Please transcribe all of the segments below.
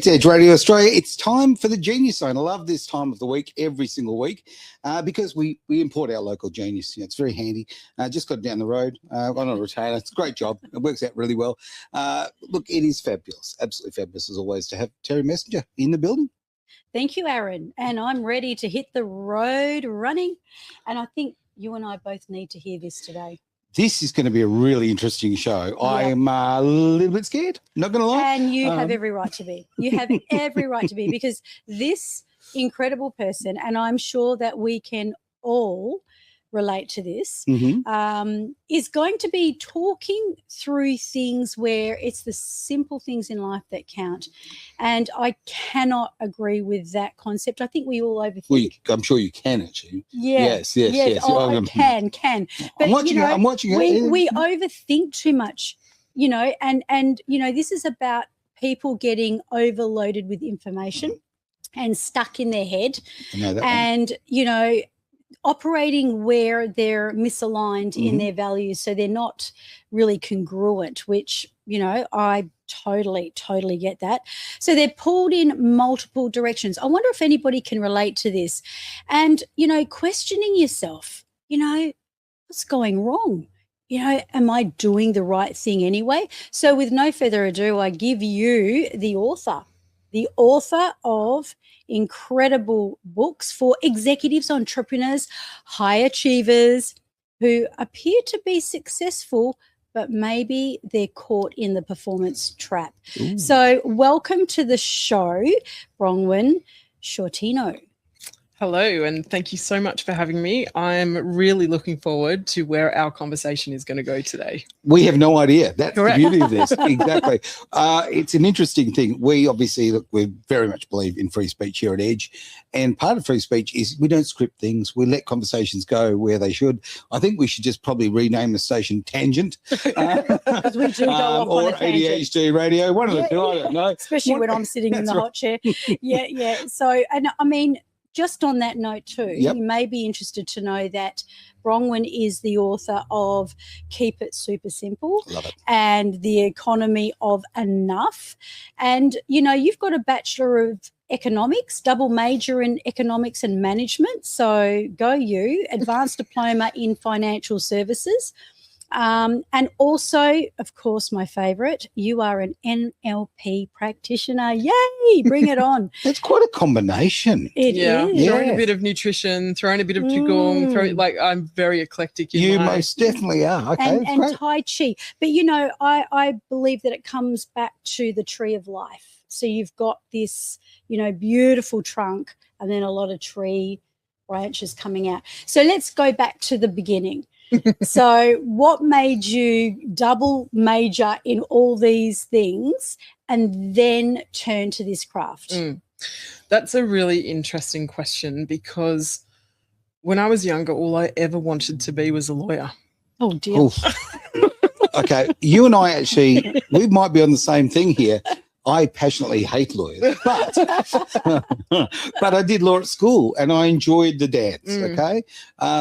It's Edge Radio Australia. It's time for the Genius Zone. I love this time of the week, every single week, because we import our local genius. It's very handy. Just got down the road on a retainer. It's a great job. It works out really well. Look, it is fabulous, absolutely fabulous as always to have Terry Messenger in the building. Thank you, Aaron. And I'm ready to hit the road running. And I think you and I both need to hear this today. This is going to be a really interesting show. I am a little bit scared, not going to lie. And you have every right to be. You have every right to be, because this incredible person, and I'm sure that we can all relate to this, is going to be talking through things where it's the simple things in life that count. And I cannot agree with that concept. I think we all overthink. Well, I'm sure you can actually. Yes. Oh, I can. But, I'm watching it. We overthink too much, and this is about people getting overloaded with information and stuck in their head. I know that and, operating where they're misaligned in their values, so they're not really congruent, which, I totally get that. So they're pulled in multiple directions. I wonder if anybody can relate to this. And, questioning yourself, what's going wrong? Am I doing the right thing anyway? So with no further ado, I give you the author of incredible books for executives, entrepreneurs, high achievers who appear to be successful, but maybe they're caught in the performance trap. Ooh. So welcome to the show, Bronwen Sciortino. Hello, and thank you so much for having me. I'm really looking forward to where our conversation is going to go today. We have no idea. That's Correct. The beauty of this. Exactly. It's an interesting thing. We obviously, we very much believe in free speech here at Edge. And part of free speech is we don't script things. We let conversations go where they should. I think we should just probably rename the station Tangent. Because we do go off on a tangent. Or ADHD Radio, one of the two, I don't know. Especially when I'm sitting in the hot chair. Yeah. So, and I mean, just on that note too, you may be interested to know that Bronwen is the author of Keep It Super Simple. Love it. And The Economy of Enough. And, you've got a Bachelor of Economics, double major in Economics and Management. So go you, Advanced Diploma in Financial Services. And also, of course, my favourite, you are an NLP practitioner. Yay, bring it on. That's quite a combination. It is. Throwing a bit of nutrition, throwing a bit of Qigong, I'm very eclectic. You most definitely are. Okay, and Tai Chi. But, I believe that it comes back to the tree of life. So you've got this, beautiful trunk and then a lot of tree branches coming out. So let's go back to the beginning. So what made you double major in all these things and then turn to this craft? That's a really interesting question, because when I was younger, all I ever wanted to be was a lawyer. Oh, dear. Okay, you and I actually, we might be on the same thing here. I passionately hate lawyers, but I did law at school and I enjoyed the dance. Okay,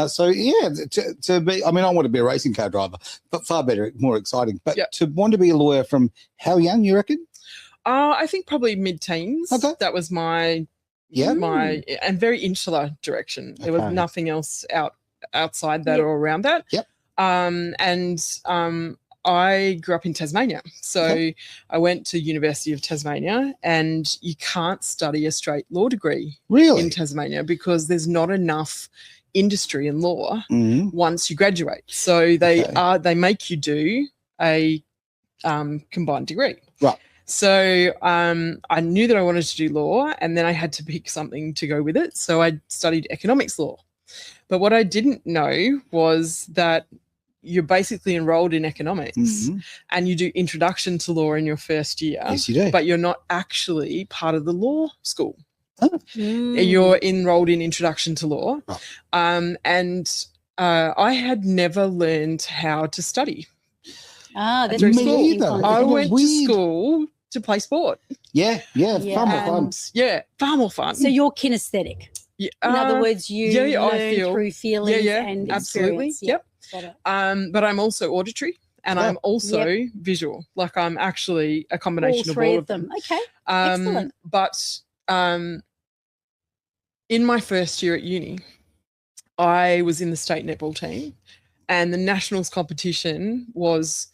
so to be, I want to be a racing car driver, but far better, more exciting. But to want to be a lawyer from how young, you reckon? I think probably mid-teens. Okay, that was my and very insular direction. There was nothing else outside that or around that. I grew up in Tasmania. So I went to University of Tasmania, and you can't study a straight law degree in Tasmania because there's not enough industry in law once you graduate. So they make you do a combined degree. Right. So I knew that I wanted to do law, and then I had to pick something to go with it. So I studied economics law. But what I didn't know was that you're basically enrolled in economics and you do introduction to law in your first year. Yes, you do. But you're not actually part of the law school. You're enrolled in introduction to law. And I had never learned how to study. That's me either. I went to school to play sport. Yeah, far more fun. Yeah, far more fun. So you're kinesthetic. Yeah, in other words, you learn through feelings and absolutely. experience. Yep. But I'm also auditory and I'm also visual. Like I'm actually a combination all three of all of them. Okay, Um, excellent. but in my first year at uni, I was in the state netball team, and the nationals competition was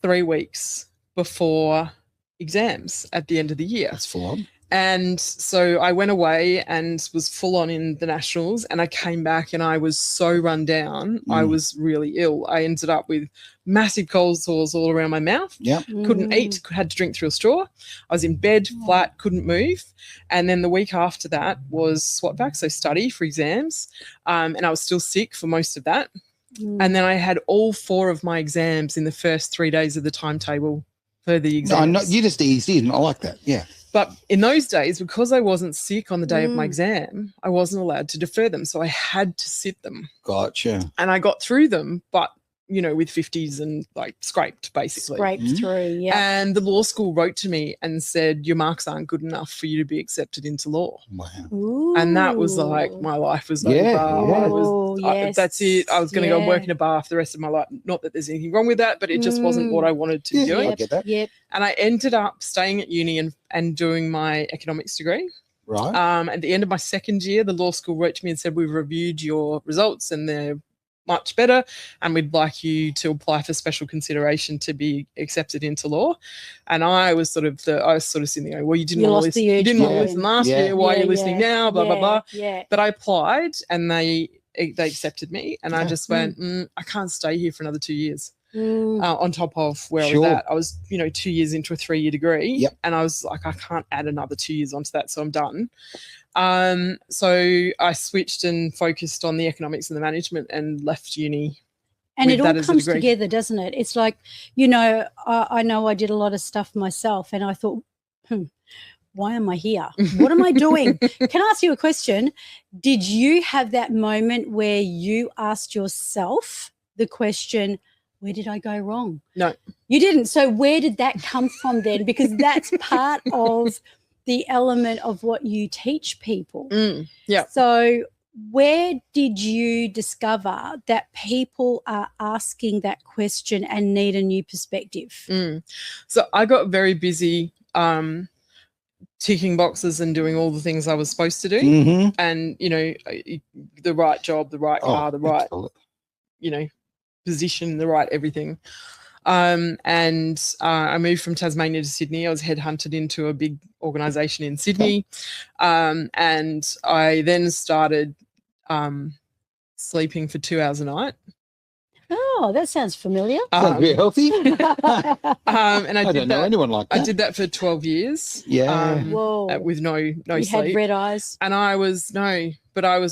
3 weeks before exams at the end of the year. That's full on. And so I went away and was full on in the nationals, and I came back and I was so run down. I was really ill. I ended up with massive cold sores all around my mouth. Yep. Couldn't eat, had to drink through a straw. I was in bed, flat, couldn't move. And then the week after that was swap back, so study for exams. And I was still sick for most of that. And then I had all 4 of my exams in the first 3 days of the timetable for the exams. No, you just eased in. I like that. Yeah. But in those days, because I wasn't sick on the day of my exam, I wasn't allowed to defer them. So I had to sit them. Gotcha. And I got through them, but, you know, with 50s and like scraped, basically. Scraped through, yeah. And the law school wrote to me and said, your marks aren't good enough for you to be accepted into law. Wow. Ooh. And that was like, my life was over. Yeah. I was, Yes. that's it. I was going to go and work in a bar for the rest of my life. Not that there's anything wrong with that, but it just wasn't what I wanted to be doing. I get that. Yep. And I ended up staying at uni and doing my economics degree. Right. At the end of my second year, the law school wrote to me and said, we've reviewed your results and they're much better, and we'd like you to apply for special consideration to be accepted into law. And I was sort of sitting there, well, you didn't want to listen last year. Why are you listening now? Blah, blah, blah. Yeah. But I applied and they accepted me, and I just went, I can't stay here for another 2 years. On top of where I was at. I was, 2 years into a 3-year degree, and I was like, I can't add another 2 years onto that, so I'm done. So I switched and focused on the economics and the management and left uni. And it all comes together, doesn't it? It's like, I know I did a lot of stuff myself, and I thought, why am I here? What am I doing? Can I ask you a question? Did you have that moment where you asked yourself the question, where did I go wrong? No. You didn't. So where did that come from then? Because that's part of the element of what you teach people. Yeah. So where did you discover that people are asking that question and need a new perspective? So I got very busy ticking boxes and doing all the things I was supposed to do. And, the right job, the right car, the right, position, the right everything. And I moved from Tasmania to Sydney. I was headhunted into a big organisation in Sydney. And I then started sleeping for 2 hours a night. Oh, that sounds familiar. Sounds very healthy. And I don't know anyone like that. I did that for 12 years. Yeah. With no you sleep. had red eyes. And I was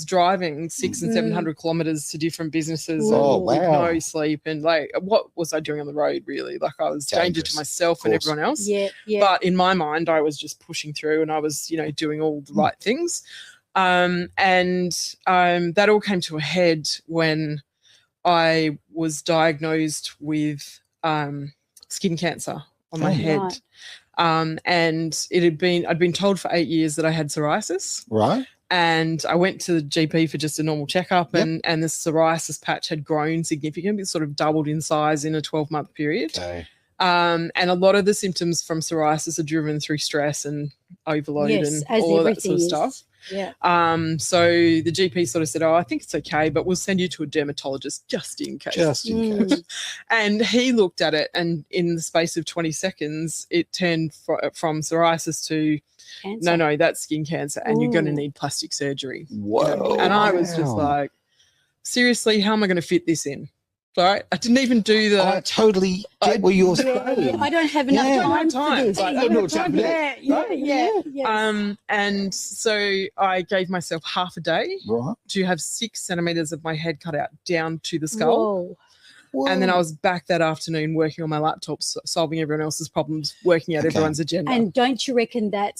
driving 600 and 700 kilometres to different businesses. With no sleep. And like, what was I doing on the road really? Like I was danger to myself and everyone else. Yeah. But in my mind, I was just pushing through and I was, doing all the right things. And that all came to a head when I was diagnosed with skin cancer on my head. Right. And I'd been told for 8 years that I had psoriasis. Right. And I went to the GP for just a normal checkup, and the psoriasis patch had grown significantly. It sort of doubled in size in a 12-month period. Okay. And a lot of the symptoms from psoriasis are driven through stress and overload and all of that sort of stuff. Yeah. So the GP sort of said, I think it's okay, but we'll send you to a dermatologist just in case. Just in case. And he looked at it, and in the space of 20 seconds, it turned from psoriasis to, cancer. No, that's skin cancer, and you're going to need plastic surgery. Whoa. And I was just like, seriously, how am I going to fit this in? Right? I didn't even do the... I totally get what you're saying. I don't have enough time for this. Like, I don't know what's happening. Yeah. And so I gave myself half a day Right. to have 6 centimetres of my head cut out down to the skull. Whoa. And then I was back that afternoon working on my laptop, solving everyone else's problems, working out everyone's agenda. And don't you reckon that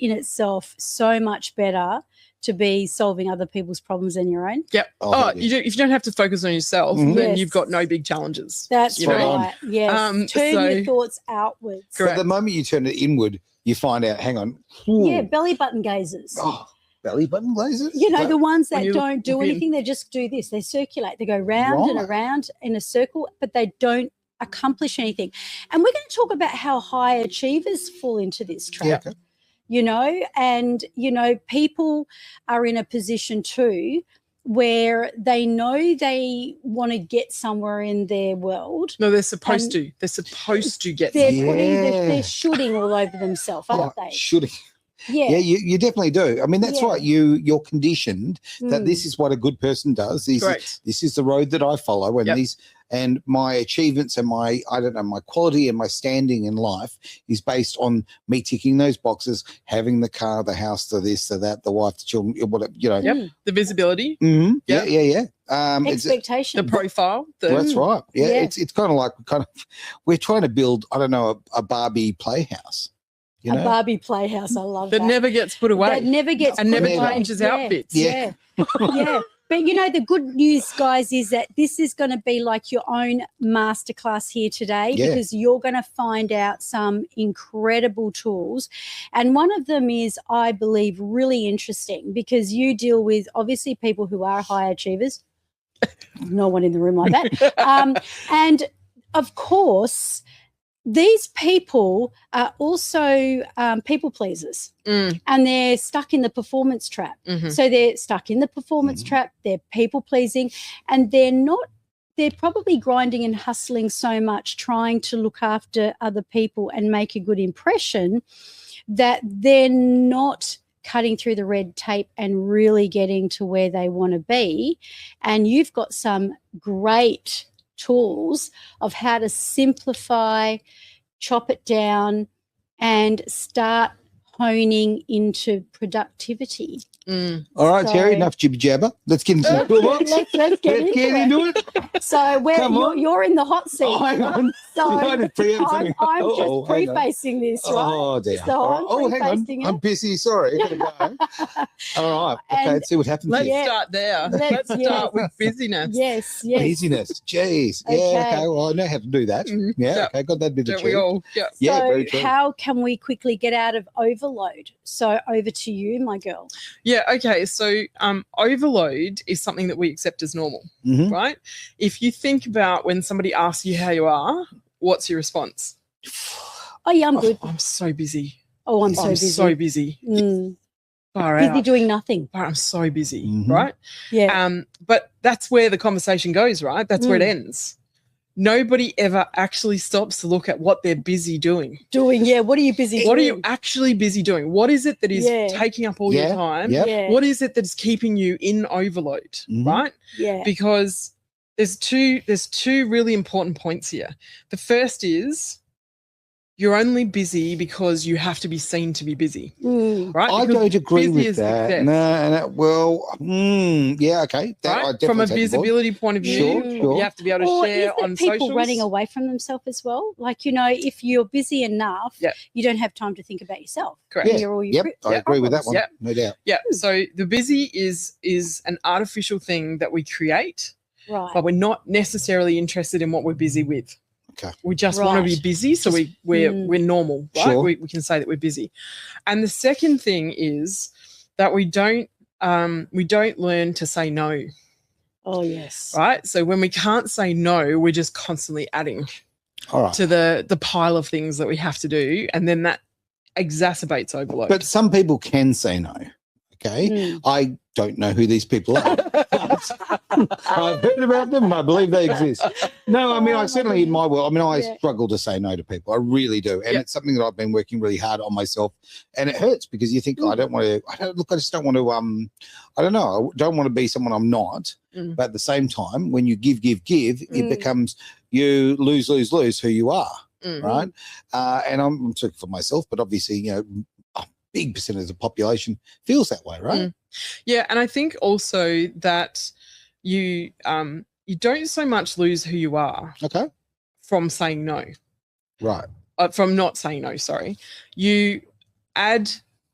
in itself so much better to be solving other people's problems than your own? Yep. If you don't have to focus on yourself, then you've got no big challenges. That's right. Yes. Turn your thoughts outwards. So the moment you turn it inward, you find out, hang on. Yeah, belly button gazers. Oh, belly button gazers? The ones that don't do anything, they just do this. They circulate. They go round and around in a circle, but they don't accomplish anything. And we're going to talk about how high achievers fall into this trap. Yeah. You know, and, you know, people are in a position too where they know they want to get somewhere in their world. No, they're supposed to. They're supposed to get They're somewhere. they're shooting all over themselves, aren't they? Shooting. Yeah. Yeah, you definitely do. I mean, that's Yeah. right. You're conditioned that this is what a good person does. Correct. This is the road that I follow, and Yep. and my achievements and my quality and my standing in life is based on me ticking those boxes, having the car, the house, the this, the that, the wife, the children, whatever, you know. Yep. The visibility. Mm-hmm. Yep. Yeah. Expectation. The profile. That's right. Yeah, Yeah. it's kind of like we're trying to build, I don't know, a Barbie playhouse. You know? A Barbie playhouse. I love that that. never gets put away. That never gets and put never away. changes Yeah. outfits. Yeah. Yeah. But, you know, the good news, guys, is that this is going to be like your own masterclass here today because you're going to find out some incredible tools. And one of them is, I believe, really interesting because you deal with, obviously, people who are high achievers. No one in the room like that. And, of course, these people are also people pleasers and they're stuck in the performance trap. So they're stuck in the performance trap, they're people pleasing, and they're probably grinding and hustling so much trying to look after other people and make a good impression that they're not cutting through the red tape and really getting to where they want to be. And you've got some great tools of how to simplify, chop it down, and start honing into productivity. All right, So- Terry, enough jibber jabber. Let's get into the toolbox. Let's get into it. it. So Come on. you're in the hot seat. Oh, hang on. So I did preempt something. I'm just hang on. prefacing this, right? Oh, dear. So I'm Oh, hang on. prefacing I'm it. busy. Sorry. I gotta go. All right. Okay, And let's see what happens Let's here. start there. Let's- Let's start with busyness. Yes. Busyness. Jeez. Yeah, Okay. okay. Well, I know how to do that. Mhm. Yeah, Yeah. okay. Got that bit Don't of we cheese. all? Yeah. Yeah, So very true. how can we quickly get out of overload? So over to you, my girl. Yeah. Okay. So overload is something that we accept as normal, Mhm. right? If you think about when somebody asks you how you are, what's your response? Oh, yeah, I'm good. I'm so busy. Oh, I'm so I'm busy. so busy. Mm. Far Busy out. doing nothing. But I'm so busy, Mhm. right? Yeah. But that's where the conversation goes, right? That's where it Mm. ends. Nobody ever actually stops to look at what they're busy doing. Yeah. What are you busy What are doing? you actually busy doing? What is it that is Yeah. taking up all your Yeah, time? yeah. Yeah. What is it that's keeping you in overload, Mhm. right? Yeah. Because there's two really important points here. The first is you're only busy because you have to be seen to be busy, Mm. right? I Because don't agree busy with is that. success. No, well, yeah, okay. That I Right? definitely From a take the ball. visibility point of view, Sure, Mm. sure. you have to be able to Or share is it on people socials. running away from themselves as well? Like, you know, if you're busy enough, Yeah. you don't have time to think about yourself. Correct. And you're all your Yep, I agree with that one. Yeah. No doubt. Yeah. So the busy is an artificial thing that we create, Right. but we're not necessarily interested in what we're busy with. Okay. We just want to be Right. busy, so we're normal, right? Sure. We can say that we're busy. And the second thing is that we don't learn to say no, Oh, yes. right? So when we can't say no, we're just constantly adding All right. to the pile of things that we have to do, and then that exacerbates overload. But some people can say no. Okay. Mm. I don't know who these people are. I've heard about them and I believe they exist. No, I mean, Oh, I my certainly in my world, I mean, I Yeah. struggle to say no to people. I really do. And Yeah. it's something that I've been working really hard on myself. And it hurts because you think, Mm. I don't want to, I just don't want to, I don't know, I don't want to be someone I'm not. Mm. But at the same time, when you give, it Mm. becomes you lose who you are. Mm. Right. And I'm talking for myself, but obviously, you know, a big percentage of the population feels that way, right? Mm. Yeah, and I think also that you don't so much lose who you are Okay. from saying no, Right. from not saying no. Sorry, you add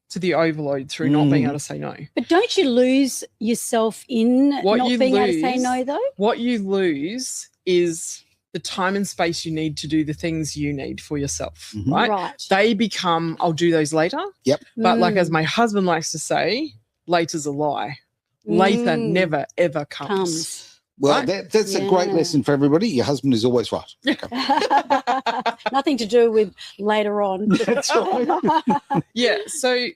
to the overload through not being able to say no. But don't you lose yourself in What not you being able to say lose- no, though? What you lose is the time and space you need to do the things you need for yourself, Mhm. right? Right. They become, I'll do those later. Yep. But like as Mm. my husband likes to say, later's a lie. Later Mm. never ever comes. Comes. Well, Right. that's a great lesson for everybody. Your husband is always right. Okay. Nothing to do with later on. That's right. Yeah. So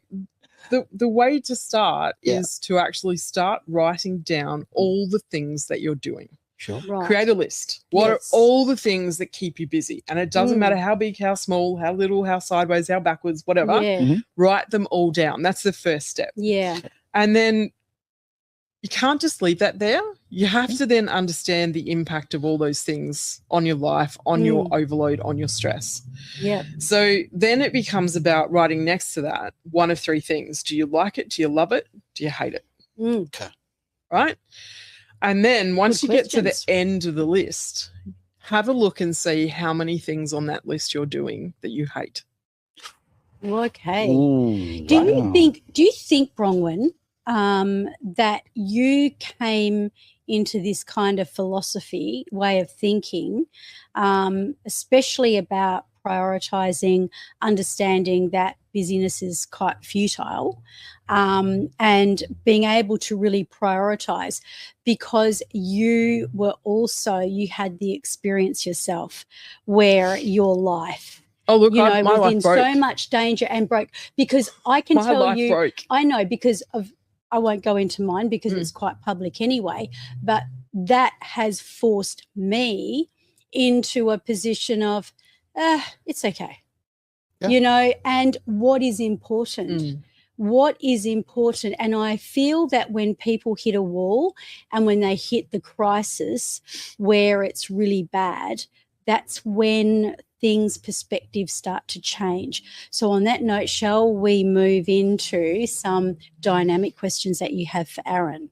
the way to start Yeah. is to actually start writing down all the things that you're doing. Sure. Right. Create a list. What Yes. are all the things that keep you busy? And it doesn't Mm. matter how big, how small, how little, how sideways, how backwards, whatever. Yeah. Mhm. Write them all down. That's the first step. Yeah. And then you can't just leave that there. You have to then understand the impact of all those things on your life, on your overload, on your stress. Yeah. So then it becomes about writing next to that one of three things. Do you like it? Do you love it? Do you hate it? Mm. Okay. Right? And then once Good you get to the questions. end of the list, have a look and see how many things on that list you're doing that you hate. Okay. Ooh, Do wow. you think, Bronwen, that you came into this kind of philosophy, way of thinking, especially about prioritizing, understanding that busyness is quite futile, and being able to really prioritize, because you had the experience yourself where your life, Oh, look, you know, my was life in broke. so much danger and broke. Because I can My tell life you, broke. I know, because of, I won't go into mine because it's quite public anyway, but that has forced me into a position of, it's okay. Yeah. You know, and what is important? Mm. What is important? And I feel that when people hit a wall and when they hit the crisis where it's really bad, that's when perspectives start to change. So on that note, shall we move into some dynamic questions that you have for Aaron?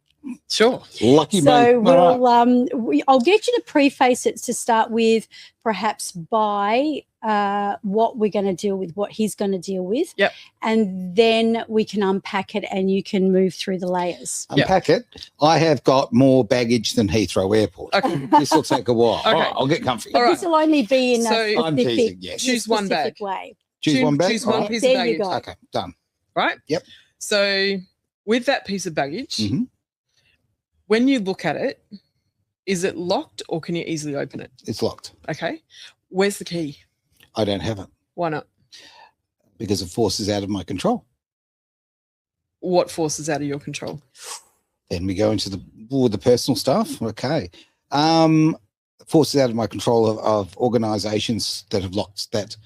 Sure. Lucky So mate. All right. I'll get you to preface it to start with, perhaps by what we're going to deal with, what he's going to deal with. Yep. And then we can unpack it and you can move through the layers. Unpack it. I have got more baggage than Heathrow Airport. Okay. This will take a while. Okay. All right, I'll get comfy. All right. This will only be in So- a I'm specific, teasing, yes. Choose one bag. way. Choose one bag. Choose All one right. piece There of you baggage. go. Okay, done. Right? Yep. So with that piece of baggage, Mhm. when you look at it, is it locked or can you easily open it? It's locked. Okay. Where's the key? I don't have it Why not? because the force is out of my control. What force is out of your control? Then we go into the personal stuff. Okay. Forces out of my control of organizations that have locked that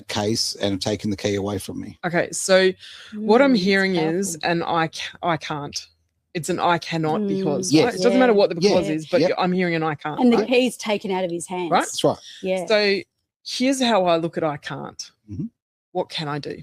case and have taken the key away from me. Okay. So what I'm Mm, it's hearing is, powerful. and I can't. It's an I cannot because. Yes. Right? It doesn't matter what the Yeah. because is, but Yep. I'm hearing an I can't. And the right? key's taken out of his hands. Right. That's right. Yeah. So here's how I look at I can't. Mhm. What can I do?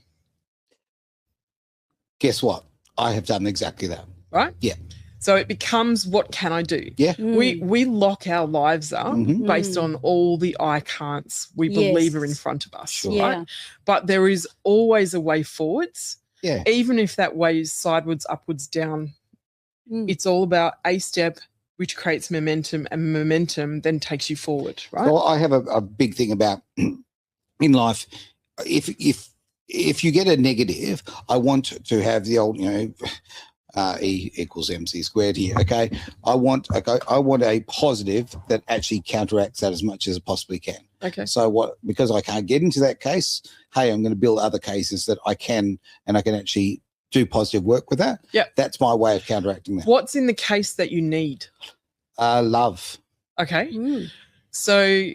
Guess what? I have done exactly that. Right? Yeah. So it becomes what can I do? Yeah. We lock our lives up Mhm. based on all the I can'ts we believe are in Yes. front of us. Sure. Yeah. Right? But there is always a way forwards, Yeah. even if that way is sidewards, upwards, down. Mm. It's all about a step which creates momentum, and momentum then takes you forward. Right? Well, I have a big thing about in life. If you get a negative, I want to have the old, E equals MC squared here. Okay. I want a positive that actually counteracts that as much as it possibly can. Okay. So because I can't get into that case, hey, I'm going to build other cases that I can, and I can actually do positive work with that. Yeah. That's my way of counteracting that. What's in the case that you need? Love. Okay. Mm. So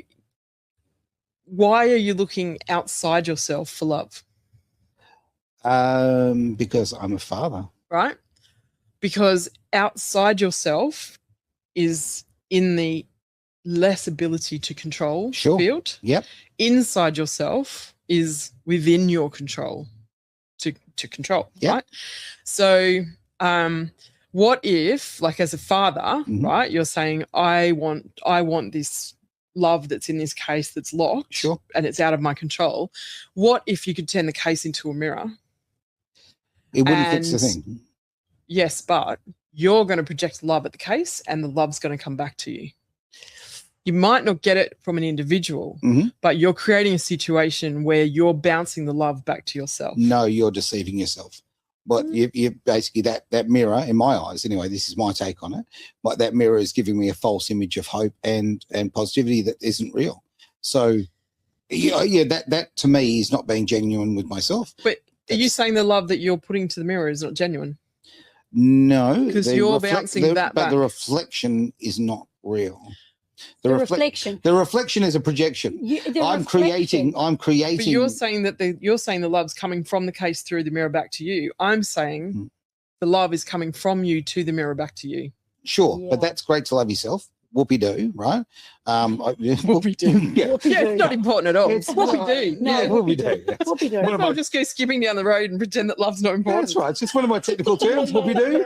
why are you looking outside yourself for love? Because I'm a father. Right? Because outside yourself is in the less ability to control Sure. field. Yep. Inside yourself is within your control to control. Yep. Right? So what if, like as a father, Mhm. right, you're saying, I want this love that's in this case that's locked, Sure. and it's out of my control. What if you could turn the case into a mirror? It wouldn't fix the And- thing. Yes, but you're going to project love at the case and the love's going to come back to you. You might not get it from an individual, Mhm. but you're creating a situation where you're bouncing the love back to yourself. No, you're deceiving yourself. But you basically that mirror, in my eyes anyway, this is my take on it, but that mirror is giving me a false image of hope and positivity that isn't real. So that to me is not being genuine with myself. But are you saying the love that you're putting to the mirror is not genuine? No, because you're bouncing that but back. the reflection is not real. The reflection. The reflection is a projection. I'm creating. But you're saying that the love's coming from the case through the mirror back to you. I'm saying the love is coming from you to the mirror back to you. Sure, but that's great to love yourself. Whoopie-doo, right? Whoopie-doo. Yeah, it's not important at all. It's whoopie-doo. No, yeah, whoopie-doo. Whoopie-doo. I'll just go skipping down the road and pretend that love's not important. That's right. It's just one of my technical terms, whoopie-doo.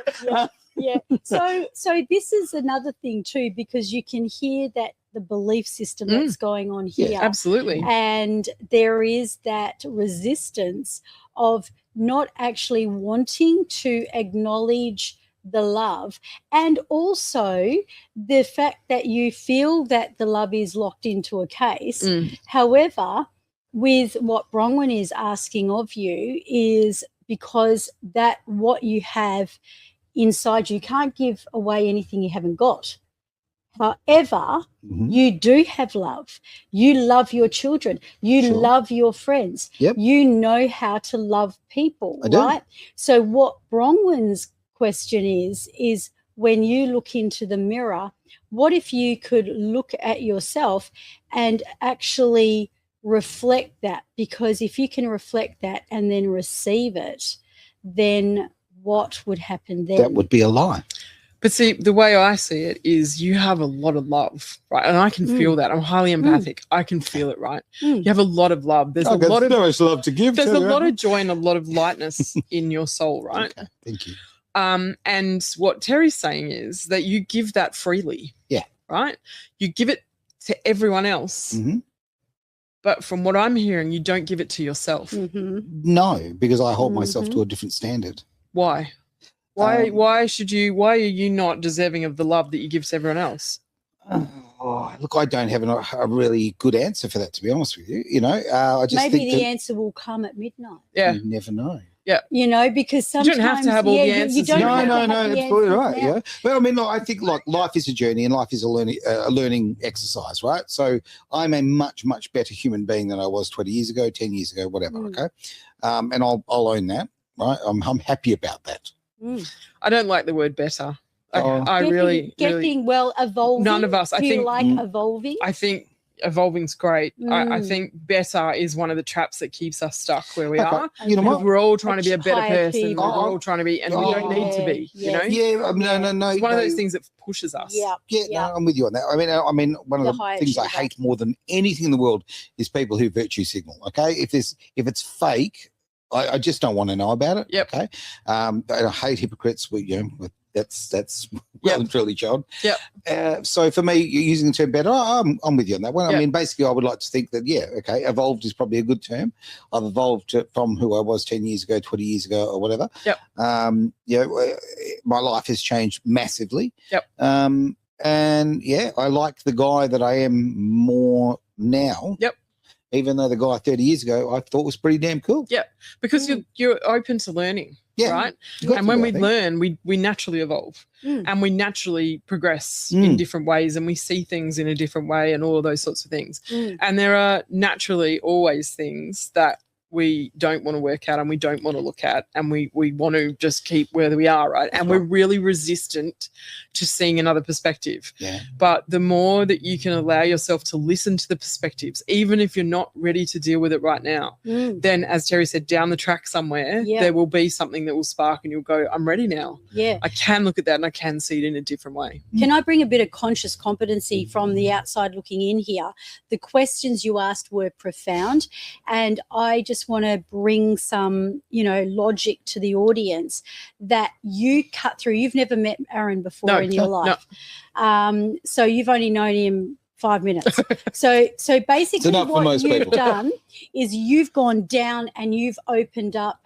Yeah. So this is another thing too, because you can hear that the belief system that's going on here. Yeah, absolutely. And there is that resistance of not actually wanting to acknowledge the love, and also the fact that you feel that the love is locked into a case. However, with what Bronwen is asking of you is because that what you have inside you can't give away anything you haven't got. However, you do have love. You love your children. You love your friends. Yep. You know how to love people, right? So what Bronwen's question is when you look into the mirror, what if you could look at yourself and actually reflect that? Because if you can reflect that and then receive it, then what would happen then? That would be a lie. But see, the way I see it is you have a lot of love, right? And I can feel that. I'm highly empathic. I can feel it, right? You have a lot of love. There's a lot of so much love to give. There's a lot of joy and a lot of lightness in your soul, right? Okay, thank you. And what Terry's saying is that you give that freely. Yeah. Right? You give it to everyone else. But from what I'm hearing, you don't give it to yourself. No, because I hold myself to a different standard. Why? Why are you not deserving of the love that you give to everyone else? Look, I don't have a really good answer for that, to be honest with you. I just maybe think the answer will come at midnight. Yeah. You never know. Yeah. Because sometimes you don't have to have all the answers. You don't have to have the absolutely answers right. now. Yeah, but I mean, I think like life is a journey and life is a learning exercise, right? So I'm a much better human being than I was 20 years ago, 10 years ago, whatever. Okay, and I'll own that, right? I'm happy about that. I don't like the word better. Getting well, evolving. None of us. Do you like evolving? I think evolving's great. I think better is one of the traps that keeps us stuck where we are. You know what? We're all trying to be a better person. We're all trying to be, and we don't need to be. You know? Yeah. No. It's one of those things that pushes us. Yeah. No, I'm with you on that. I mean, one of the things I hate more than anything in the world is people who virtue signal. Okay, if it's fake, I just don't want to know about it. Yep. Okay. And I hate hypocrites. That's well and truly, John. Yep. So for me, using the term better, I'm with you on that one. Yep. I mean, basically, I would like to think that evolved is probably a good term. I've evolved from who I was 10 years ago, 20 years ago, or whatever. Yep. My life has changed massively. Yep. And I like the guy that I am more now. Yep. Even though the guy 30 years ago I thought was pretty damn cool. Yeah, because you're open to learning, right? And when we learn, we naturally evolve and we naturally progress in different ways, and we see things in a different way and all of those sorts of things. And there are naturally always things that we don't want to work out and we don't want to look at, and we want to just keep where we are, right? And we're really resistant to seeing another perspective. Yeah. But the more that you can allow yourself to listen to the perspectives, even if you're not ready to deal with it right now, then as Terry said, down the track somewhere, there will be something that will spark and you'll go, I'm ready now. Yeah. I can look at that and I can see it in a different way. Can I bring a bit of conscious competency from the outside looking in here? The questions you asked were profound, and I just want to bring some, logic to the audience that you cut through. You've never met Aaron before in your life. No. So you've only known him 5 minutes. So basically what you've done is you've gone down and you've opened up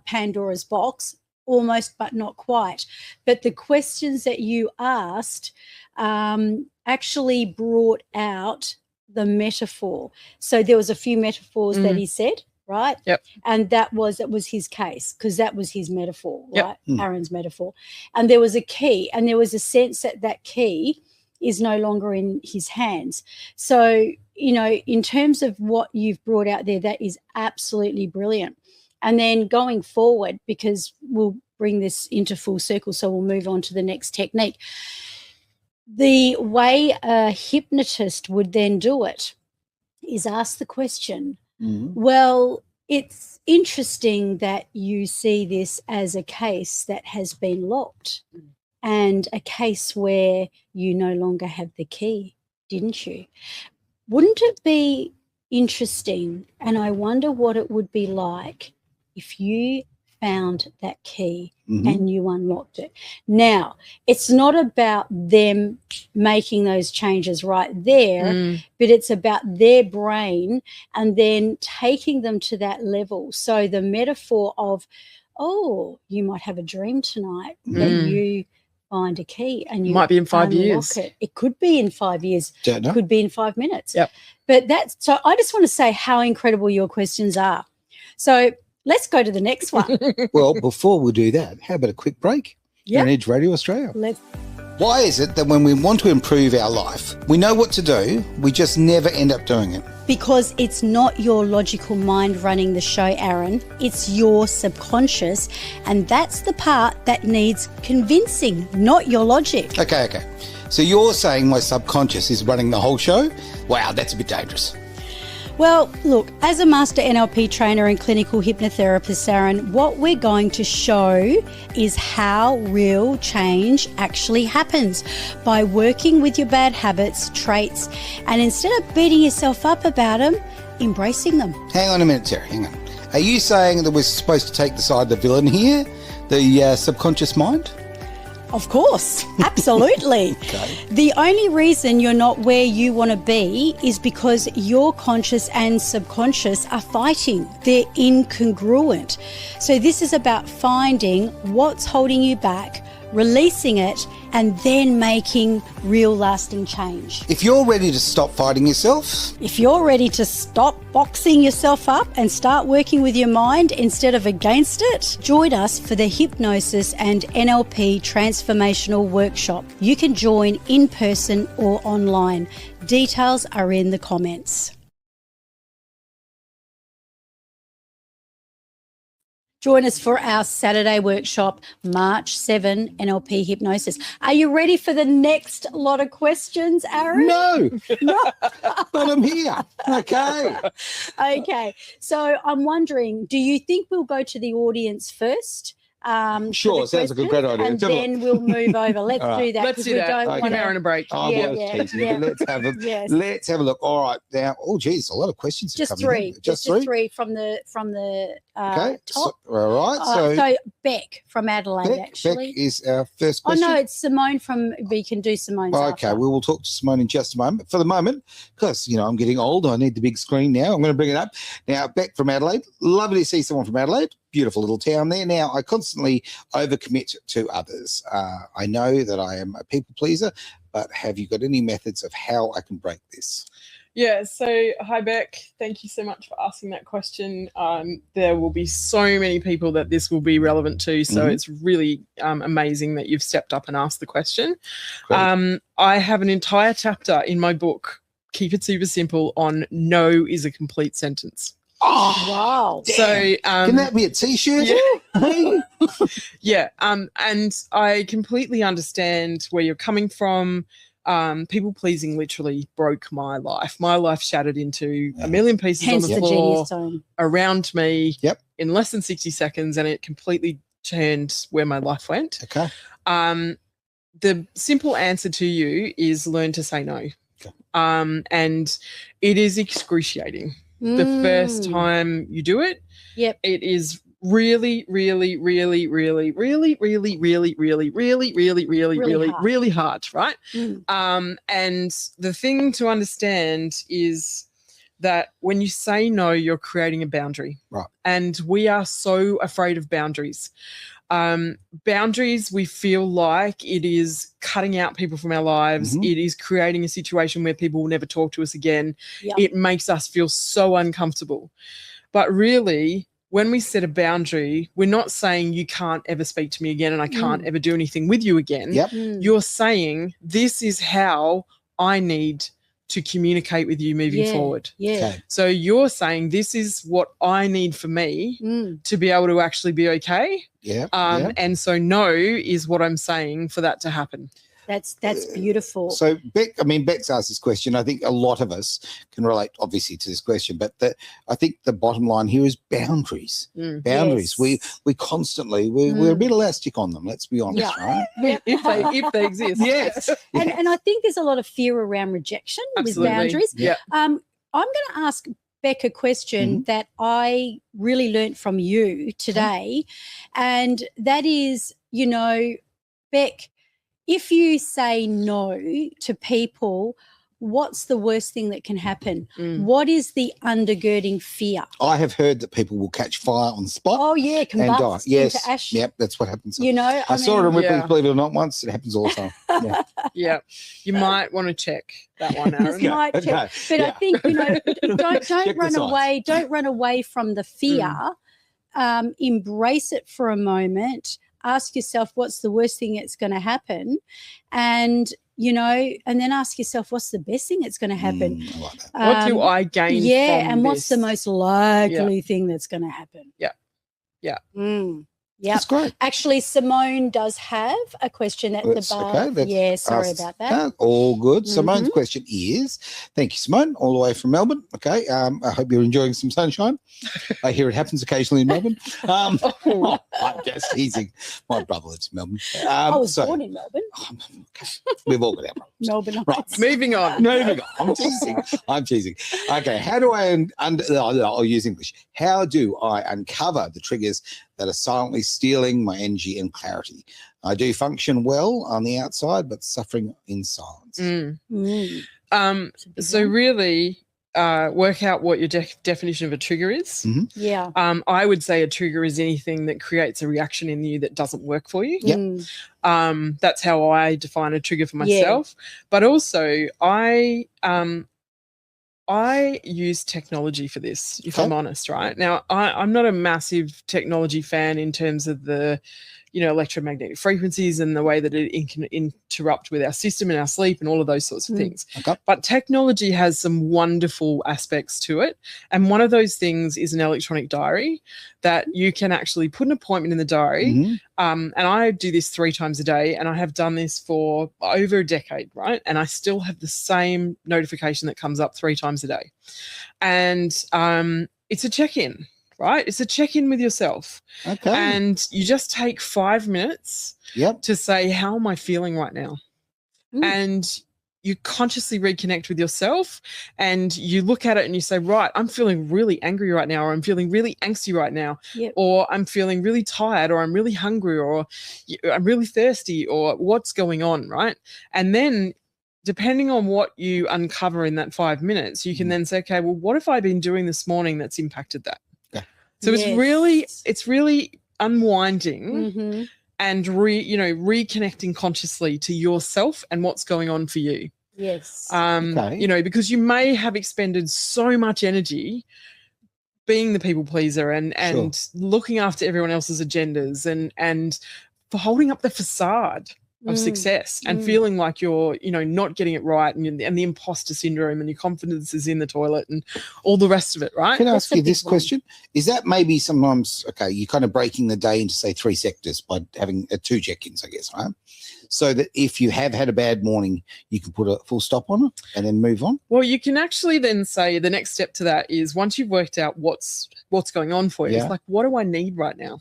Pandora's box, almost but not quite. But the questions that you asked actually brought out the metaphor. So there was a few metaphors that he said. right? Yep. And that was his case, because that was his metaphor, Yep. right? Aaron's metaphor. And there was a key, and there was a sense that that key is no longer in his hands. So, you know, in terms of what you've brought out there, that is absolutely brilliant. And then going forward, because we'll bring this into full circle, so we'll move on to the next technique. The way a hypnotist would then do it is ask the question, well, it's interesting that you see this as a case that has been locked and a case where you no longer have the key, didn't you? Wouldn't it be interesting, and I wonder what it would be like if you found that key and you unlocked it. Now, it's not about them making those changes right there, but it's about their brain and then taking them to that level. So the metaphor of, oh, you might have a dream tonight that you find a key and you might be in 5 years. It could be in 5 years. Don't know. It could be in 5 minutes. Yep. But that's, so I just want to say how incredible your questions are. So let's go to the next one. Well, before we do that, how about a quick break? Yep. On Edge Radio Australia. Let's. Why is it that when we want to improve our life, we know what to do, we just never end up doing it? Because it's not your logical mind running the show, Aaron. It's your subconscious, and that's the part that needs convincing, not your logic. Okay. So you're saying my subconscious is running the whole show? Wow, that's a bit dangerous. Well, look, as a master NLP trainer and clinical hypnotherapist, Aaron, what we're going to show is how real change actually happens by working with your bad habits, traits, and instead of beating yourself up about them, embracing them. Hang on a minute, Terry, hang on. Are you saying that we're supposed to take the side of the villain here, the subconscious mind? Of course, absolutely. Okay. The only reason you're not where you want to be is because your conscious and subconscious are fighting. They're incongruent. So this is about finding what's holding you back, releasing it, and then making real lasting change. If you're ready to stop fighting yourself, If you're ready to stop boxing yourself up and start working with your mind instead of against it, join us for the Hypnosis and NLP Transformational Workshop. You can join in person or online. Details are in the comments. Join us for our Saturday workshop, March 7, NLP Hypnosis. Are you ready for the next lot of questions, Aaron? no, but I'm here. Okay. Okay. So I'm wondering, do you think we'll go to the audience first? Sure, for the sounds like a questions, great idea. And Tell me- then we'll move over. Let's All right. do that. Let's 'cause do we that. don't Okay. Give wanna- Aaron a break. Oh, Yeah, I was yeah, teasing yeah. you, but Yes. let's have a look. All right, now, oh, geez, a lot of questions. are Just coming three. in. Just three. from the Okay. So, top. all right. So, So Beck from Adelaide, Beck actually. is our first Oh question. no, it's Simone from. We can do Simone's. Okay, after. we will talk to Simone in just a moment. For the moment, because, I'm getting old, I need the big screen now. I'm going to bring it up. Now, Beck from Adelaide. Lovely to see someone from Adelaide. Beautiful little town there. Now, I constantly overcommit to others. I know that I am a people pleaser, but have you got any methods of how I can break this? Yeah, so hi Beck, thank you so much for asking that question. There will be so many people that this will be relevant to, so it's really amazing that you've stepped up and asked the question. Great. I have an entire chapter in my book, Keep It Super Simple, on no is a complete sentence. Oh, Wow. damn. So Can that be a T-shirt? Yeah. Yeah, and I completely understand where you're coming from. People pleasing literally broke my life. My life shattered into a million pieces Hence on the the floor genius zone. around me Yep. in less than 60 seconds, and it completely turned where my life went. Okay. The simple answer to you is learn to say no. Okay. And it is excruciating. The first time you do it, Yep. it is really, really, really, really, really, really, really, really, really, really, really, really hard, right? And the thing to understand is that when you say no, you're creating a boundary. Right. And we are so afraid of boundaries. Boundaries, we feel like it is cutting out people from our lives. It is creating a situation where people will never talk to us again. Yep. It makes us feel so uncomfortable. But really, when we set a boundary, we're not saying you can't ever speak to me again and I can't ever do anything with you again. Yep. You're saying this is how I need to communicate with you moving forward. Yeah. Okay. So you're saying this is what I need for me to be able to actually be okay. Yeah. And so no is what I'm saying for that to happen. That's beautiful. So Beck's asked this question. I think a lot of us can relate, obviously, to this question. But I think the bottom line here is boundaries. Boundaries. Yes. We constantly we're a bit elastic on them. Let's be honest, right? If they exist. Yes. And I think there's a lot of fear around rejection with boundaries. Yeah. I'm going to ask Beck a question that I really learnt from you today, and that is, Beck, if you say no to people, what's the worst thing that can happen? What is the undergirding fear? I have heard that people will catch fire on the spot. Oh, yeah, and die. combust Yes. into ash. Yep, that's what happens. I saw it on Ripley's Yeah. Believe It or Not once. It happens all the time. Yeah. Yeah. You might want to check that one, Just Aaron. might check. But I think, don't Check run the away. Don't run away from the fear. Embrace it for a moment. Ask yourself, what's the worst thing that's going to happen? And then ask yourself, what's the best thing that's going to happen? I like that. What do I gain from and what's the this? most likely thing that's going to happen? Yeah. Yeah. Yeah. That's great. Actually, Simone does have a question at That's the okay. bar. That's Yeah, sorry asked- about that. all good. Simone's question is, thank you, Simone, all the way from Melbourne. Okay. I hope you're enjoying some sunshine. I hear it happens occasionally in Melbourne. I'm just teasing. My brother lives in Melbourne. I was born in Melbourne. We've all got our problems. Melbourne Right. Heights. Moving on. No, I'm teasing. Okay, how do I'll use English. How do I uncover the triggers that are silently stealing my energy and clarity? I do function well on the outside, but suffering in silence. So really work out what your definition of a trigger is. Yeah. I would say a trigger is anything that creates a reaction in you that doesn't work for you. Yep. That's how I define a trigger for myself. But also I use technology for this, if I'm honest, right? Now, I'm not a massive technology fan in terms of the, electromagnetic frequencies and the way that it can interrupt with our system and our sleep and all of those sorts of things. Okay. But But technology has some wonderful aspects to it. And one of those things is an electronic diary that you can actually put an appointment in the diary. And I do this 3 times a day, and I have done this for over a decade, right? And I still have the same notification that comes up 3 times a day. And it's a check-in, right? It's a check-in with yourself. Okay. And you just take 5 minutes to say, how am I feeling right now? And you consciously reconnect with yourself, and you look at it and you say, right, I'm feeling really angry right now, or I'm feeling really angsty right now, or I'm feeling really tired, or I'm really hungry, or I'm really thirsty, or what's going on, right? And then depending on what you uncover in that 5 minutes, you can then say, okay, well, what have I been doing this morning that's impacted that? So it's really unwinding and reconnecting consciously to yourself and what's going on for you. Yes. Because you may have expended so much energy being the people pleaser and looking after everyone else's agendas and for holding up the facade of success and feeling like you're, not getting it right, and the imposter syndrome and your confidence is in the toilet and all the rest of it, right? Can I ask you this question? Is that maybe sometimes, you're kind of breaking the day into, say, 3 sectors by having 2 check-ins, I guess, right? So that if you have had a bad morning, you can put a full stop on it and then move on? Well, you can actually then say the next step to that is, once you've worked out what's going on for you, it's like, what do I need right now?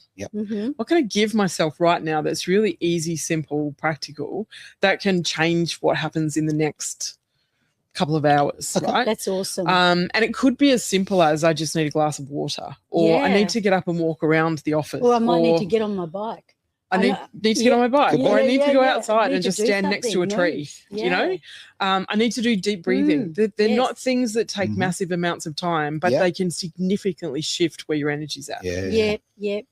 What can I give myself right now that's really easy, simple, practical, that can change what happens in the next couple of hours, right? That's awesome. And it could be as simple as, I just need a glass of water, or I need to get up and walk around the office. Or I might need to get on my bike. I need to get on my bike, or I need to go outside and just do stand next to a tree, I need to do deep breathing. They're not things that take massive amounts of time, but they can significantly shift where your energy's at.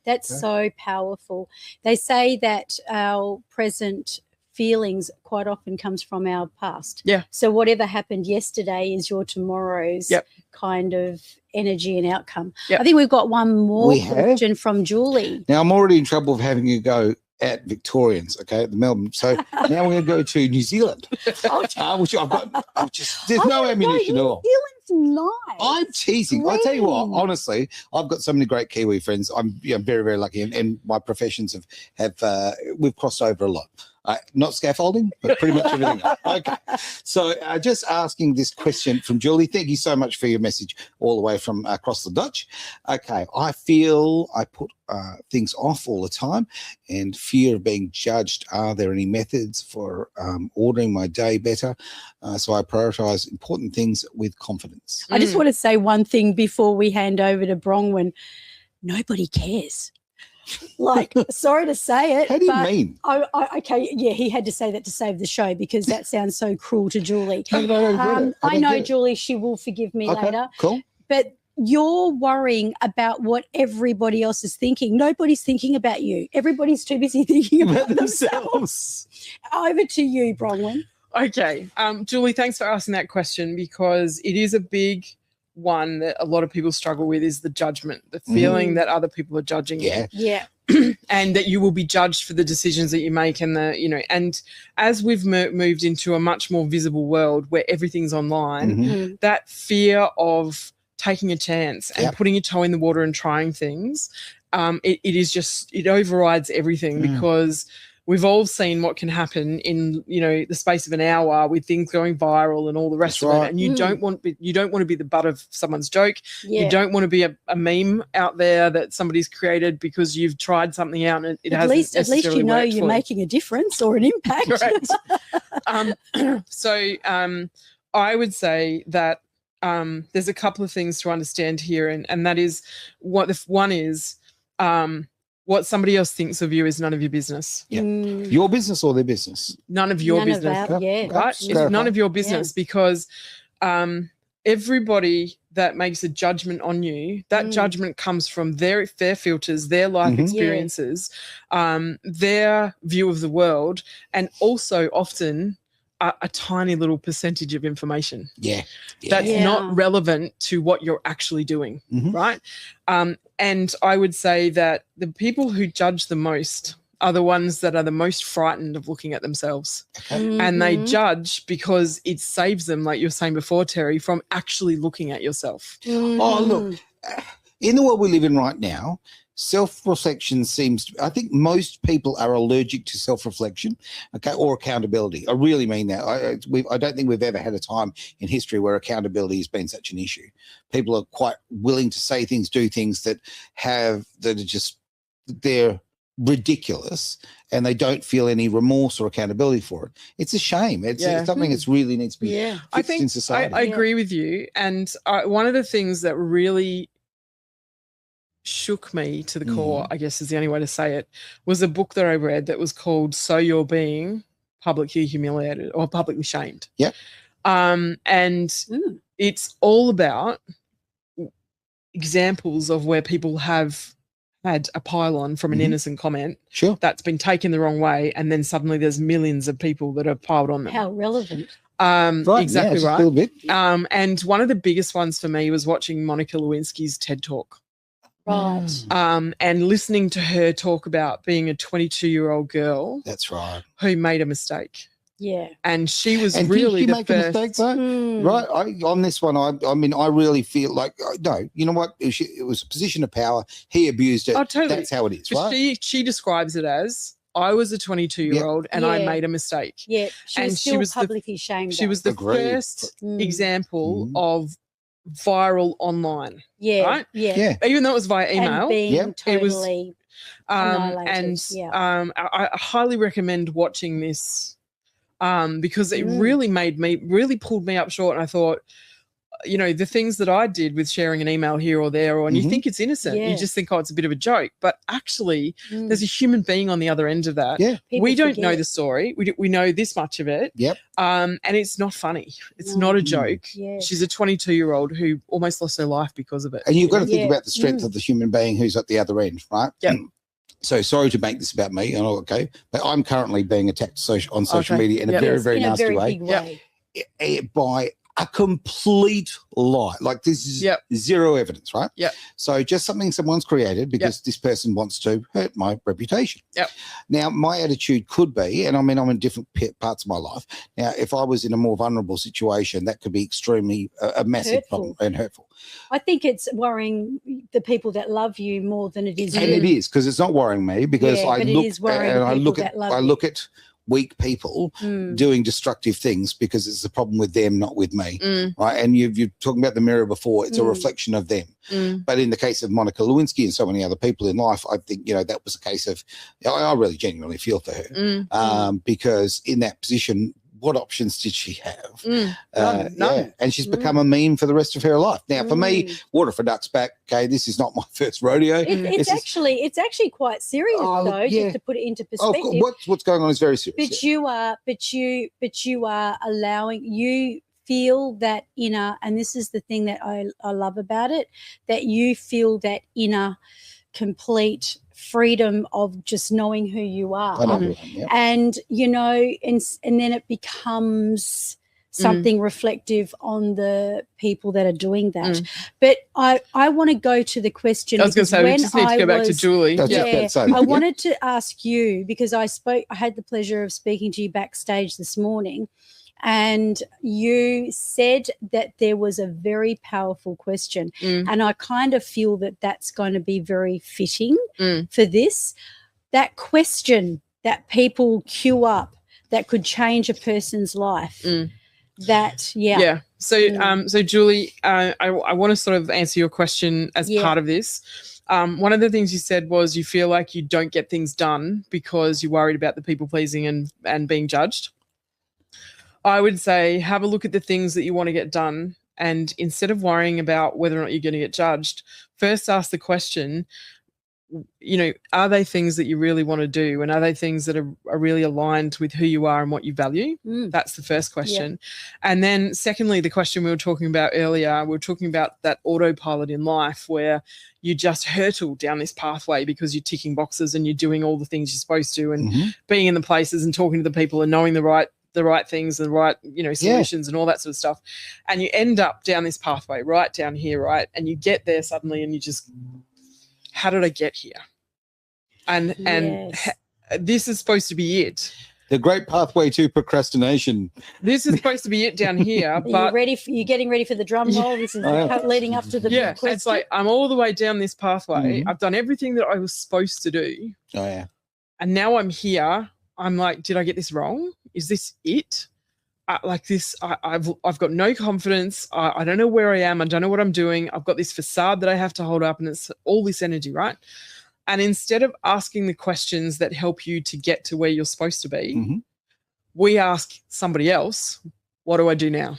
That's so powerful. They say that our present feelings quite often comes from our past. Yeah. So whatever happened yesterday is your tomorrow's kind of energy and outcome. I think we've got one more question from Julie. Now, I'm already in trouble of having you go at Victorians, okay, at the Melbourne. So now we're going to go to New Zealand, which I've got. There's no ammunition at all. New Zealand's nice. I'm teasing. I tell you what, honestly, I've got so many great Kiwi friends. I'm very, very lucky, and my professions have we've crossed over a lot. Not scaffolding, but pretty much everything else. Okay. So just asking this question from Julie. Thank you so much for your message all the way from across the Dutch. Okay. I feel I put things off all the time and fear of being judged. Are there any methods for ordering my day better so I prioritize important things with confidence? I just want to say one thing before we hand over to Bronwen. Nobody cares. Like, sorry to say it. How do you mean? Okay, yeah, he had to say that to save the show because that sounds so cruel to Julie. No, I know Julie, she will forgive me later. Cool. But you're worrying about what everybody else is thinking. Nobody's thinking about you. Everybody's too busy thinking about themselves. Over to you, Bronwen. Okay. Julie, thanks for asking that question because it is a big one that a lot of people struggle with is the judgment, the feeling that other people are judging you. Yeah. And that you will be judged for the decisions that you make and and as we've moved into a much more visible world where everything's online, that fear of taking a chance and putting your toe in the water and trying things, it overrides everything because we've all seen what can happen in, the space of an hour with things going viral and all the rest of it. And you don't want to be the butt of someone's joke. You don't want to be a meme out there that somebody's created because you've tried something out and it hasn't necessarily At least you know worked you're making a difference or an impact. Correct. So I would say that there's a couple of things to understand here, and that is one is what somebody else thinks of you is none of your business. Yeah. Your business or their business? None of your business. Right? It's none of your business because everybody that makes a judgment on you, that judgment comes from their filters, their life experiences, their view of the world, and also often a tiny little percentage of information. That's not relevant to what you're actually doing, right? And I would say that the people who judge the most are the ones that are the most frightened of looking at themselves. And they judge because it saves them, like you were saying before, Terry, from actually looking at yourself. Oh, look, in the world we live in right now, self-reflection I think most people are allergic to self-reflection, or accountability. I really mean that. I don't think we've ever had a time in history where accountability has been such an issue. People are quite willing to say things, do things they're ridiculous, and they don't feel any remorse or accountability for it. It's a shame. It's something that's really needs to be fixed in society. I agree with you. And one of the things that really shook me to the core, I guess is the only way to say it, was a book that I read that was called So You're Being Publicly Humiliated or Publicly Shamed. And it's all about examples of where people have had a pile-on from an innocent comment that's been taken the wrong way, and then suddenly there's millions of people that have piled on them. How relevant. Exactly right. A little bit. And one of the biggest ones for me was watching Monica Lewinsky's TED Talk. Right. And listening to her talk about being a 22-year-old girl. That's right. Who made a mistake. Yeah. And she was and really did she the make first. A mistake, though? Right. On this one, I mean, I really feel like, no, you know what? It was a position of power. He abused it. Oh, totally. That's how it is, right? She describes it as, I was a 22-year-old and I made a mistake. Yeah. She was publicly shamed. She was the first example of viral online. Right? Yeah. Even though it was via email. And being totally and I highly recommend watching this because it really pulled me up short, and I thought, the things that I did with sharing an email here or there, and you think it's innocent. You just think, it's a bit of a joke. But actually, there's a human being on the other end of that. Yeah. We don't know the story. We know this much of it. Yep. And it's not funny. It's not a joke. Yeah. She's a 22-year-old who almost lost her life because of it. And you've got to think about the strength of the human being who's at the other end, right? Yeah. So sorry to make this about me. Okay, but I'm currently being attacked on social media in a very, very nasty way. Big way. By a complete lie. Like this is zero evidence, right? Yeah. So just something someone's created because this person wants to hurt my reputation. Yep. Now, my attitude could be, and I mean, I'm in different parts of my life. Now, if I was in a more vulnerable situation, that could be extremely a massive problem and hurtful. I think it's worrying the people that love you more than it is you. And it is, because it's not worrying me, because I look at weak people doing destructive things because it's a problem with them, not with me, right? And you're talking about the mirror before. It's a reflection of them. But in the case of Monica Lewinsky and so many other people in life, I think, that was a case of, I really genuinely feel for her because in that position, what options did she have? None. Yeah. And she's become a meme for the rest of her life. Now, for me, water for ducks back. Okay, this is not my first rodeo. It's actually quite serious, just to put it into perspective. What's going on is very serious. But you are allowing, you feel that inner, and this is the thing that I love about it, that you feel that inner complete freedom of just knowing who you are. And and then it becomes something reflective on the people that are doing that. But I want to go to the question. I was going to say, we just need to go back to Julie. I wanted to ask you, because I had the pleasure of speaking to you backstage this morning, and you said that there was a very powerful question. And I kind of feel that that's going to be very fitting for this. That question that people queue up that could change a person's life. So Julie, I want to sort of answer your question as part of this. One of the things you said was you feel like you don't get things done because you're worried about the people pleasing and being judged. I would say have a look at the things that you want to get done, and instead of worrying about whether or not you're going to get judged, first ask the question, are they things that you really want to do, and are they things that are really aligned with who you are and what you value? That's the first question. And then secondly, the question we were talking about earlier, we were talking about that autopilot in life where you just hurtle down this pathway because you're ticking boxes and you're doing all the things you're supposed to and being in the places and talking to the people and knowing the right things, the right, solutions and all that sort of stuff. And you end up down this pathway, right down here, right? And you get there suddenly and you just, how did I get here? And this is supposed to be it. The great pathway to procrastination. This is supposed to be it down here. But you're getting ready for the drum roll. This is leading up to the big question. It's like I'm all the way down this pathway. I've done everything that I was supposed to do. And now I'm here. I'm like, did I get this wrong? Is this it? I've got no confidence. I don't know where I am. I don't know what I'm doing. I've got this facade that I have to hold up, and it's all this energy, right? And instead of asking the questions that help you to get to where you're supposed to be, we ask somebody else, what do I do now?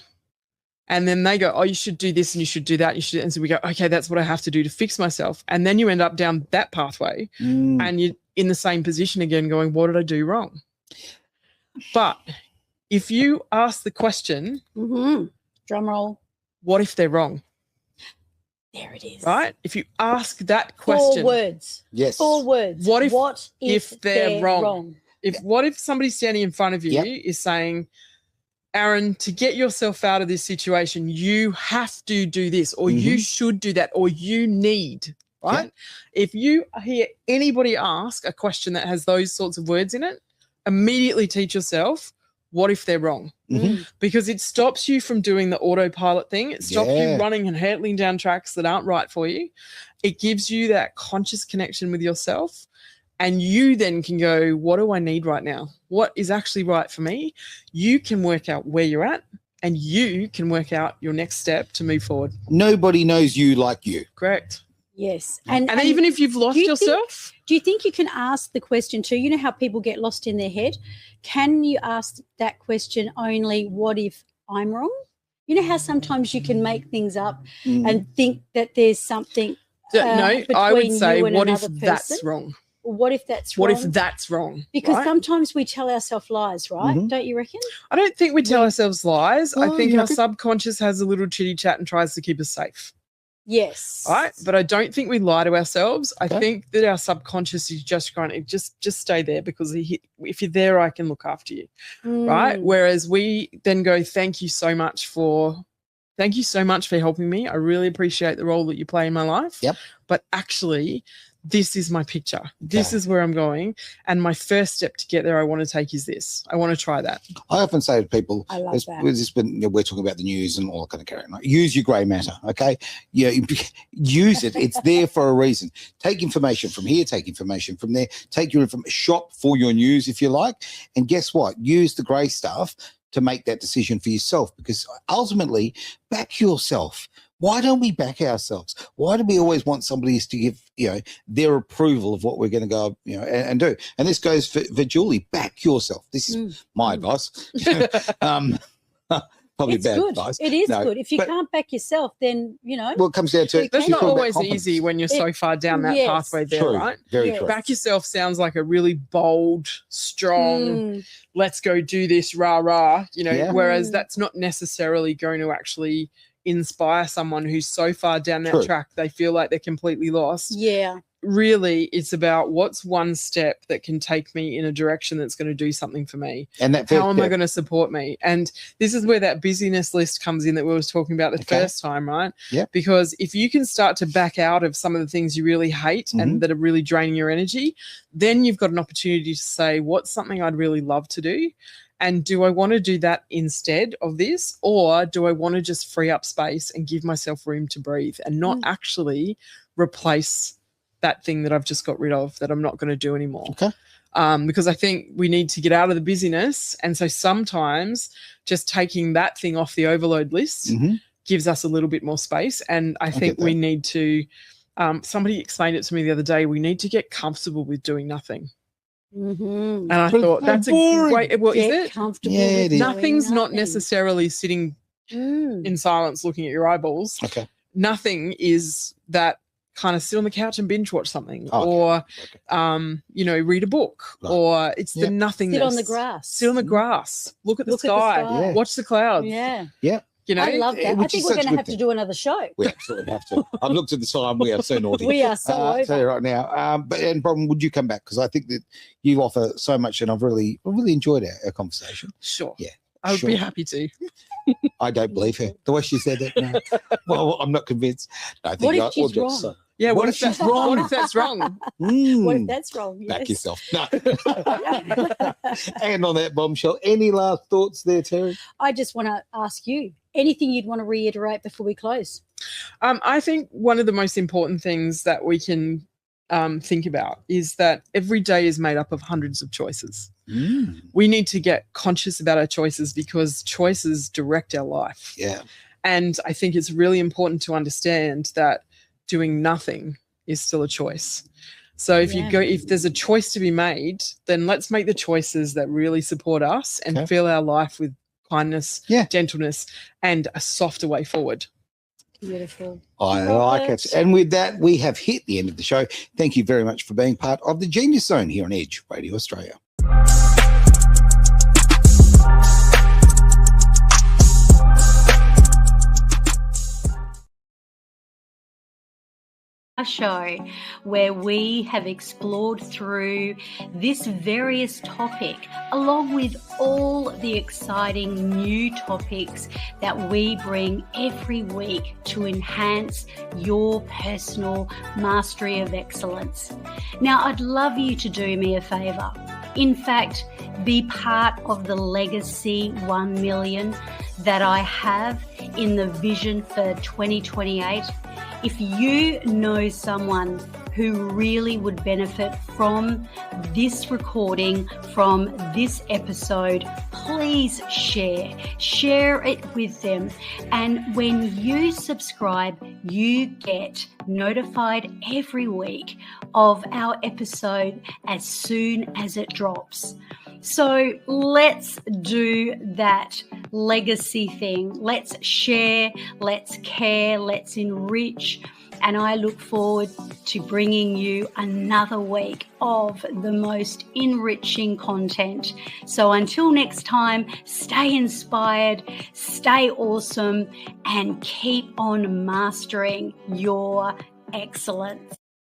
And then they go, oh, you should do this and you should do that. And so we go, okay, that's what I have to do to fix myself. And then you end up down that pathway and you're in the same position again going, what did I do wrong? But if you ask the question, drum roll, what if they're wrong? There it is. Right? If you ask that question. 4 words. Yes. 4 words. What if they're wrong? What if somebody standing in front of you is saying, Aaron, to get yourself out of this situation, you have to do this, or you should do that, or you need, right? If you hear anybody ask a question that has those sorts of words in it, immediately teach yourself, what if they're wrong? Because it stops you from doing the autopilot thing. It stops you running and hurtling down tracks that aren't right for you. It gives you that conscious connection with yourself. And you then can go, what do I need right now? What is actually right for me? You can work out where you're at, and you can work out your next step to move forward. Nobody knows you like you. Correct. Yes. And even if you've lost yourself. Do you think you can ask the question too? You know how people get lost in their head? Can you ask that question only, what if I'm wrong? You know how sometimes you can make things up and think that there's something no, I would say, what if that's wrong? What if that's wrong? What if that's wrong? Because sometimes we tell ourselves lies, right? Don't you reckon? I don't think we tell ourselves lies. I think our subconscious has a little chitty chat and tries to keep us safe. Yes. Right. But I don't think we lie to ourselves. Okay. I think that our subconscious is just going to just stay there, because if you're there, I can look after you. Right. Whereas we then go, thank you so much for helping me. I really appreciate the role that you play in my life. Yep. But actually, this is my picture. This is where I'm going. And my first step to get there I want to take is this. I want to try that. I often say to people, I love that. We're talking about the news and all that kind of carry on. Right? Use your grey matter, okay? Yeah, use it. It's there for a reason. Take information from here, take information from there, take your information, shop for your news if you like. And guess what? Use the grey stuff to make that decision for yourself, because ultimately, back yourself. Why don't we back ourselves? Why do we always want somebody to give, their approval of what we're going to go, and do? And this goes for Julie. Back yourself. This is my advice. Probably it's bad good. advice. It is good. If you can't back yourself, then, Well, it comes down to that's not always easy when you're so far down that pathway there, true, right? Very true. Back yourself sounds like a really bold, strong, let's go do this, rah, rah, whereas that's not necessarily going to actually inspire someone who's so far down that track they feel like they're completely lost. Yeah. Really, it's about what's one step that can take me in a direction that's going to do something for me. And how am I going to support me? And this is where that busyness list comes in that we were talking about the first time, right? Yeah. Because if you can start to back out of some of the things you really hate and that are really draining your energy, then you've got an opportunity to say, what's something I'd really love to do? And do I want to do that instead of this, or do I want to just free up space and give myself room to breathe and not actually replace that thing that I've just got rid of that I'm not going to do anymore? Okay. Because I think we need to get out of the busyness. And so sometimes just taking that thing off the overload list gives us a little bit more space. And I think we need to, somebody explained it to me the other day, we need to get comfortable with doing nothing. And I thought that's a great, well, is it? Yeah, it is. Nothing's not necessarily sitting in silence looking at your eyeballs. Okay. Nothing is that kind of sit on the couch and binge watch something, or read a book, or it's the nothingness. Sit on the grass. Sit on the grass. Look at the sky. Watch the clouds. Yeah. Yeah. I love that. I think we're going to have to do another show. We absolutely have to. I've looked at the time. We are so naughty. We are so over. So right now. And Bronwen, would you come back? Because I think that you offer so much, and I've really enjoyed our conversation. Sure. Yeah. I would be happy to. I don't believe her. The way she said that. No. Well, I'm not convinced. No, I think what if she's wrong? Yeah, what if that's wrong? What if that's wrong? What if that's wrong? Yes. Back yourself. No. And on that bombshell, any last thoughts there, Terry? I just want to ask you, anything you'd want to reiterate before we close? I think one of the most important things that we can think about is that every day is made up of hundreds of choices. We need to get conscious about our choices, because choices direct our life. Yeah. And I think it's really important to understand that doing nothing is still a choice. So if there's a choice to be made, then let's make the choices that really support us and fill our life with kindness, gentleness, and a softer way forward. Beautiful. I like it. And with that, we have hit the end of the show. Thank you very much for being part of the Genius Zone here on Edge Radio Australia. A show where we have explored through this various topic, along with all the exciting new topics that we bring every week to enhance your personal mastery of excellence. Now, I'd love you to do me a favour. In fact, be part of the Legacy 1 million that I have in the vision for 2028. If you know someone who really would benefit from this recording, from this episode, please share it with them. And when you subscribe, you get notified every week of our episode as soon as it drops. So let's do that. legacy thing. Let's share, let's care, let's enrich. And I look forward to bringing you another week of the most enriching content. So until next time, stay inspired, stay awesome, and keep on mastering your excellence.